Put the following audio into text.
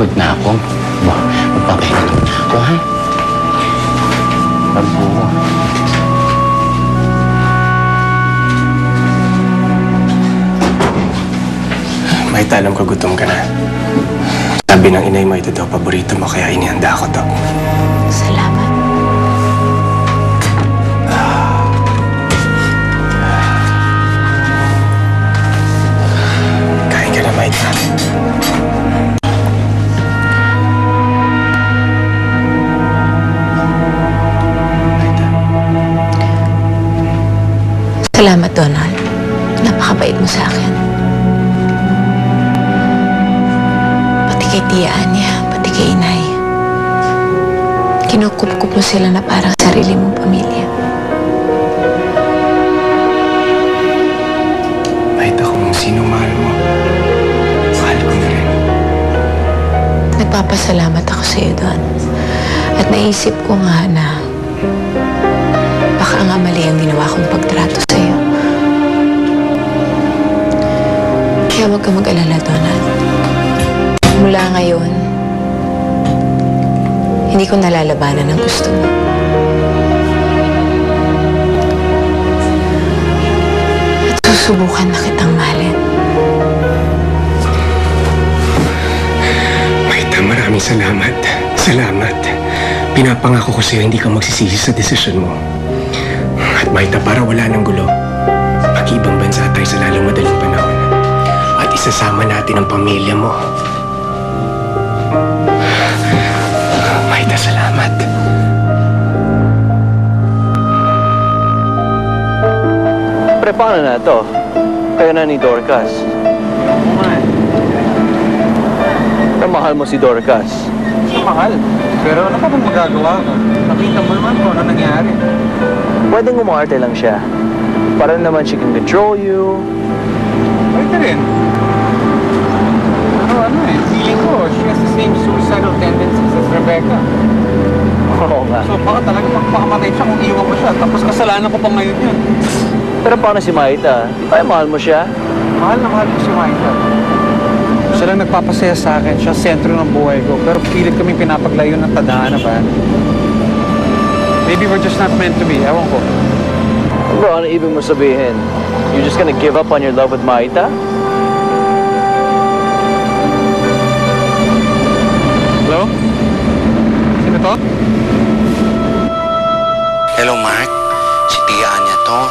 Pagod na ako. Magpapahinga naman ako, ha? Bago. Mahit, alam ko gutom ka na. Sabi ng inay mo, ito daw paborito mo, kaya inihanda ko to. Salamat. Kain ka na, Mahit. Salamat, Donald. Napakabait mo sa akin. Pati kay Tia Anya, pati kay Inay. Kinukup-kup mo sila na parang sarili mong pamilya. Mahit, ako kung sino mahal mo. Mahal ko na rin. Nagpapasalamat ako sa iyo, Don. At naisip ko nga na baka nga mali ang ginawa kong pagtrato sa iyo. Kaya huwag ka mag-alala, Donald. Mula ngayon, hindi ko nalalabanan ang gusto mo. At susubukan na kitang mahalin. Mahit, maraming salamat. Salamat. Pinapangako ko sa'yo, hindi ka magsisisi sa desisyon mo. At Mahit, para wala ng gulo, mag-ibang bansa tayo sa lalong madaling panahon. At isasama natin ang pamilya mo. Mahit, salamat. Pre, paano na ito? Kayo na ni Dorcas. Pero mahal mo si Dorcas. Siya mahal. Pero ano pa bang magagawa ko? Nakita mo naman kung ano nangyari. Pwedeng umarte lang siya. Para naman she can control you. Pwede rin. Pero feeling ko, she has the same suicidal tendencies as Rebecca. Oo nga. So baka talaga magpakamatay siya kung iwan ko siya. Tapos kasalanan ko pa ngayon yun. Pero paano si Maita? Di ba mahal mo siya? Mahal na mahal ko si Maita. Siya lang nagpapasaya sa akin. Siya sentro ng buhay ko. Pero pilit kaming pinapaglayo ng tadhana ba? Maybe we're just not meant to be. Ewan ko. Bro, ano ibig mo sabihin? You're just gonna give up on your love with Maita? Hello? Sino to? Hello, Mark. Si Tia Anya to.